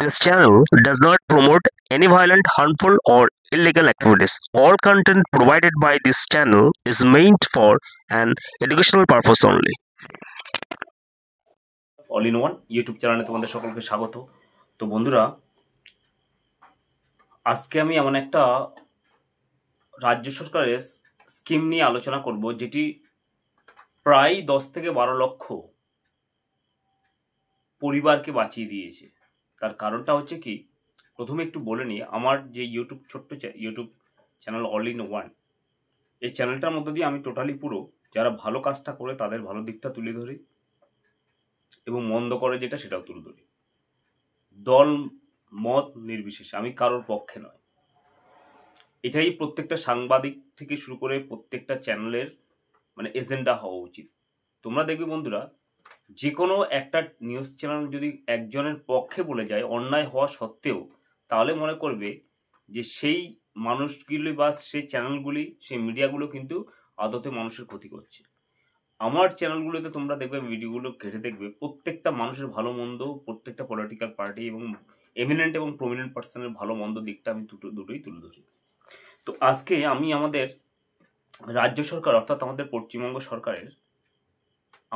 This channel does not promote any violent, harmful, or illegal activities. All content provided by this channel is meant for an educational purpose only. All in one YouTube চ্যানেলে তোমাদের সকলকে স্বাগত। তো বন্ধুরা, আজকে আমি এমন একটা রাজ্য সরকারের স্কিম নিয়ে আলোচনা করব, যেটি প্রায় 10 থেকে 12 লক্ষ পরিবারকে বাঁচিয়ে দিয়েছে। তার কারণটা হচ্ছে কি, প্রথমে একটু বলে নিই, আমার যে ছোট্ট YouTube channel all in one, এই চ্যানেলটার মধ্যে দিয়ে আমি টোটালি পুরো যারা ভালো কাজটা করে তাদের ভালো দিকটা তুলে ধরি এবং মন্দ করে যেটা সেটাও তুলে ধরি, দল মত নির্বিশেষে, আমি কারোর পক্ষে নয়। এটাই প্রত্যেকটা সাংবাদিক থেকে শুরু করে প্রত্যেকটা চ্যানেলের এজেন্ডা হওয়া উচিত। তোমরা দেখবে বন্ধুরা, যে কোনো একটা নিউজ চ্যানেল যদি একজনের পক্ষে বলে যায় অন্যায় হওয়া সত্ত্বেও, তাহলে মনে করবে যে সেই মানুষগুলি বা সেই চ্যানেলগুলি, সেই মিডিয়াগুলো কিন্তু আদতে মানুষের ক্ষতি করছে। আমার চ্যানেলগুলোতে তোমরা দেখবে, ভিডিওগুলো ঘেটে দেখবে, প্রত্যেকটা মানুষের ভালো মন্দ, প্রত্যেকটা পলিটিক্যাল পার্টি এবং এমিনেন্ট এবং প্রমিনেন্ট পার্সনের ভালো মন্দ দিকটা আমি দুটোই তুলে ধরি। তো আজকে আমি আমাদের রাজ্য সরকার অর্থাৎ আমাদের পশ্চিমবঙ্গ সরকারের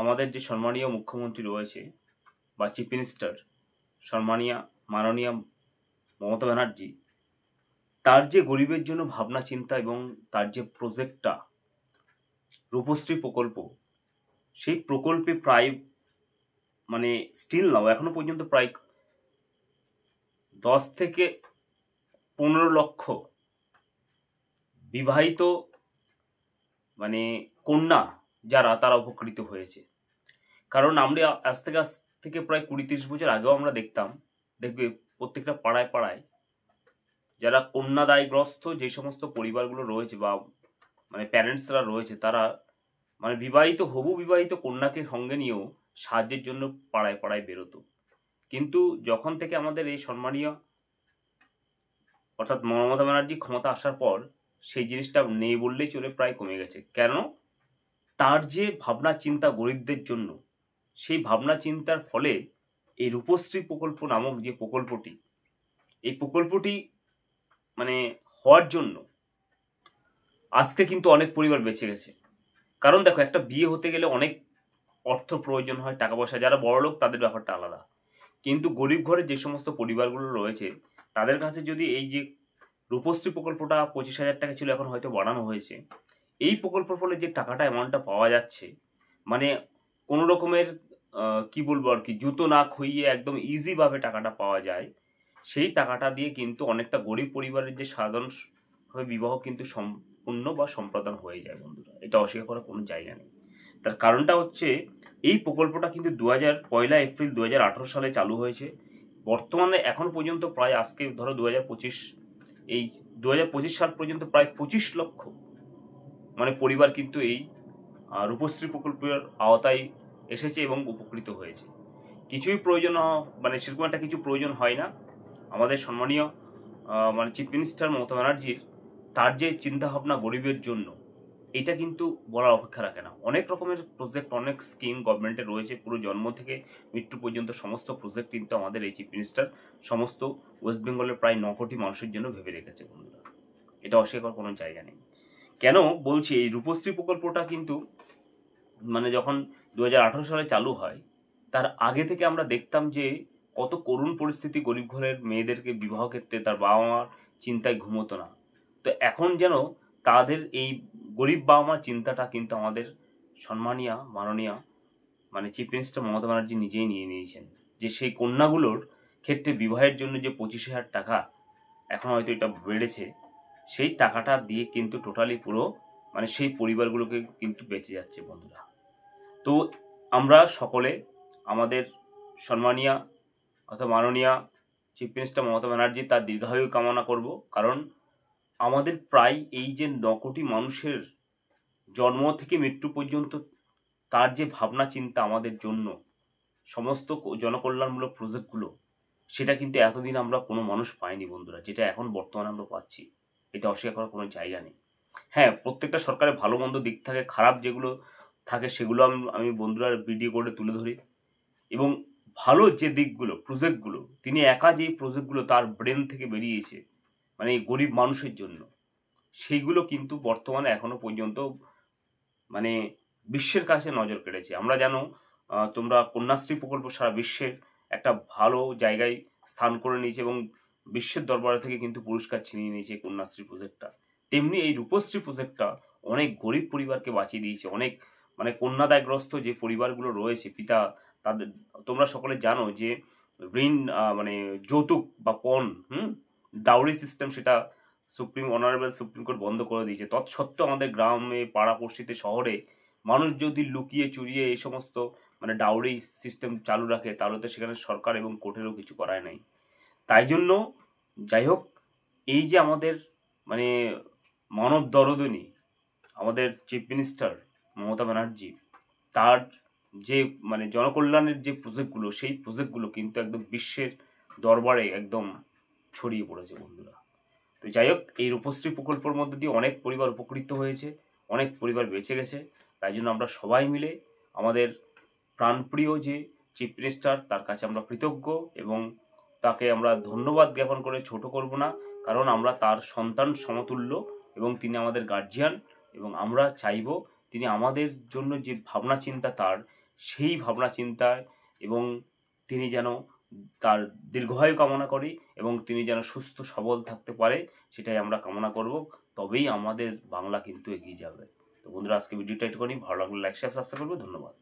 আমাদের যে সম্মানীয় মুখ্যমন্ত্রী রয়েছে বা চিফ মিনিস্টার মাননীয় মমতা ব্যানার্জি, তার যে গরিবের জন্য ভাবনা চিন্তা এবং তার যে প্রজেক্টটা রূপশ্রী প্রকল্প, সেই প্রকল্পে প্রায় স্টিল নাও এখনো পর্যন্ত প্রায় 10 থেকে 15 লক্ষ বিবাহিত কন্যা যারা, তারা উপকৃত হয়েছে। কারণ আমরা আজ থেকে প্রায় 20-30 বছর আগেও আমরা দেখবে প্রত্যেকটা পাড়ায় পাড়ায় যারা কন্যাদায়গ্রস্ত যে সমস্ত পরিবারগুলো রয়েছে বা প্যারেন্টসরা রয়েছে, তারা হবু বিবাহিত কন্যাকে সঙ্গে নিয়েও সাহায্যের জন্য পাড়ায় পাড়ায় বেরোতো। কিন্তু যখন থেকে আমাদের এই সম্মানীয় অর্থাৎ মমতা ব্যানার্জি ক্ষমতা আসার পর সেই জিনিসটা নেই বললেই চলে, প্রায় কমে গেছে। কেন? তার যে ভাবনা চিন্তা গরিবদের জন্য, সেই ভাবনা চিন্তার ফলে এই রূপশ্রী প্রকল্প নামক যে প্রকল্পটি, এই প্রকল্পটি হওয়ার জন্য আজকে কিন্তু অনেক পরিবার বেঁচে গেছে। কারণ দেখো, একটা বিয়ে হতে গেলে অনেক অর্থ প্রয়োজন হয়, টাকা পয়সা। যারা বড়লোক তাদের ব্যাপারটা আলাদা, কিন্তু গরিব ঘরের যে সমস্ত পরিবারগুলো রয়েছে, তাদের কাছে যদি এই যে রূপশ্রী প্রকল্পটা 25,000 টাকা ছিল, এখন হয়তো বাড়ানো হয়েছে, এই প্রকল্পের ফলে যে টাকাটা অ্যামাউন্টটা পাওয়া যাচ্ছে, কোনো রকমের কি বলবো আর কি, জুতো না খুইয়ে একদম ইজিভাবে টাকাটা পাওয়া যায়। সেই টাকাটা দিয়ে কিন্তু অনেকটা গরিব পরিবারের যে সাধারণভাবে বিবাহ কিন্তু সম্পূর্ণ বা সম্পাদন হয়ে যায় বন্ধুরা, এটা অস্বীকার করার কোনো জায়গা নেই। তার কারণটা হচ্ছে, এই প্রকল্পটা কিন্তু 1 এপ্রিল 2018 সালে চালু হয়েছে। বর্তমানে এখন পর্যন্ত প্রায়, আজকে ধরো 2025, এই 2025 সাল পর্যন্ত প্রায় 25 লক্ষ পরিবার কিন্তু এই রূপশ্রী প্রকল্পের আওতায় এসেছে এবং উপকৃত হয়েছে। কিছুই প্রয়োজন সেরকম একটা কিছু প্রয়োজন হয় না। আমাদের সম্মানীয় চিফ মিনিস্টার মমতা ব্যানার্জির, তার যে চিন্তাভাবনা গরিবের জন্য, এটা কিন্তু বলার অপেক্ষা রাখে না। অনেক রকমের প্রজেক্ট, অনেক স্কিম গভর্নমেন্টের রয়েছে। পুরো জন্ম থেকে মৃত্যু পর্যন্ত সমস্ত প্রজেক্ট কিন্তু আমাদের এই চিফ মিনিস্টার সমস্ত ওয়েস্ট বেঙ্গলের প্রায় 9 কোটি মানুষের জন্য ভেবে রেখেছে বন্ধুরা, এটা অস্বীকার করার কোনো জায়গা নেই। কেন বলছি, এই রূপশ্রী প্রকল্পটা কিন্তু যখন 2018 সালে চালু হয়, তার আগে থেকে আমরা দেখতাম যে কত করুণ পরিস্থিতি, গরিব ঘরের মেয়েদেরকে বিবাহ ক্ষেত্রে তার বাবা মার চিন্তায় ঘুমোতো না। তো এখন যেন তাদের এই গরিব বাবা মার চিন্তাটা কিন্তু আমাদের সম্মানীয় মাননীয় চিফ মিনিস্টার মমতা ব্যানার্জি নিজেই নিয়ে নিয়েছেন, যে সেই কন্যাগুলোর ক্ষেত্রে বিবাহের জন্য যে 25,000 টাকা, এখন হয়তো এটা বেড়েছে, সেই টাকাটা দিয়ে কিন্তু টোটালি পুরো সেই পরিবারগুলোকে কিন্তু বেঁচে যাচ্ছে বন্ধুরা। তো আমরা সকলে আমাদের সম্মানীয় অর্থাৎ মাননীয় চিফ মিনিস্টার মমতা ব্যানার্জি, তার দীর্ঘায়ু কামনা করব। কারণ আমাদের প্রায় এই যে 9 কোটি মানুষের জন্ম থেকে মৃত্যু পর্যন্ত তার যে ভাবনা চিন্তা আমাদের জন্য, সমস্ত জনকল্যাণমূলক প্রজেক্টগুলো, সেটা কিন্তু এতদিন আমরা কোনো মানুষ পাইনি বন্ধুরা, যেটা এখন বর্তমানে আমরা পাচ্ছি। এটা অস্বীকার করার কোনো জায়গা নেই। হ্যাঁ, প্রত্যেকটা সরকারের ভালো মন্দ দিক থাকে, খারাপ যেগুলো থাকে সেগুলো আমি বন্ধুরা ভিডিও করে তুলে ধরি। এবং ভালো যে দিকগুলো প্রজেক্টগুলো তিনি একা যে প্রজেক্টগুলো তার ব্রেন থেকে বেরিয়েছে মানে এই গরিব মানুষের জন্য, সেইগুলো কিন্তু বর্তমানে এখনো পর্যন্ত মানে বিশ্বের কাছে নজর কেড়েছে। আমরা জানো তোমরা কন্যাশ্রী প্রকল্প সারা বিশ্বের একটা ভালো জায়গায় স্থান করে নিয়েছে এবং বিশ্বের দরবারে থেকে কিন্তু পুরস্কার ছিনিয়ে নিয়েছে এই কন্যাশ্রী প্রজেক্টটা। তেমনি এই রূপশ্রী প্রজেক্টটা অনেক গরিব পরিবারকে বাঁচিয়ে দিয়েছে। অনেক মানে কন্যাদায়গ্রস্ত যে পরিবারগুলো রয়েছে পিতা তাদের, তোমরা সকলে জানো যে ঋণ মানে যৌতুক বা পণ ডাউরি সিস্টেম সেটা অনারেবল সুপ্রিম কোর্ট বন্ধ করে দিয়েছে। তৎসত্ত্বেও আমাদের গ্রামে পাড়াপড়শিতে শহরে মানুষ যদি লুকিয়ে চুরিয়ে এই সমস্ত মানে ডাউরি সিস্টেম চালু রাখে তাহলে তো সেখানে সরকার এবং কোর্টেরও কিছু করায় নাই। তাই জন্য যাই হোক, এই যে আমাদের মানে মানব দরদিনী আমাদের চিফ মিনিস্টার মমতা ব্যানার্জি, তার যে মানে জনকল্যাণের যে প্রজেক্টগুলো সেই প্রজেক্টগুলো কিন্তু একদম বিশ্বের দরবারে একদম ছড়িয়ে পড়েছে বন্ধুরা। তো যাই হোক, এই রূপশ্রী প্রকল্পের মধ্যে দিয়ে অনেক পরিবার উপকৃত হয়েছে, অনেক পরিবার বেঁচে গেছে। তাই জন্য আমরা সবাই মিলে আমাদের প্রাণপ্রিয় যে চিফ মিনিস্টার তার কাছে আমরা কৃতজ্ঞ এবং তাকে আমরা ধন্যবাদ জ্ঞাপন করে ছোট করব না, কারণ আমরা তার সন্তান সমতুল্য এবং তিনি আমাদের গার্জিয়ান এবং আমরা চাইব তিনি আমাদের জন্য যে ভাবনা চিন্তা তার, সেই ভাবনা চিন্তায় এবং তিনি যেন তার দীর্ঘায়ু কামনা করি এবং তিনি যেন সুস্থ সবল থাকতে পারে সেটাই আমরা কামনা করব। তবেই আমাদের বাংলা কিন্তু এগিয়ে যাবে। তো বন্ধুরা, আজকে ভিডিওটা একটুখানি ভালো লাগলে লাইক শেয়ার সাবস্ক্রাইব করবে। ধন্যবাদ।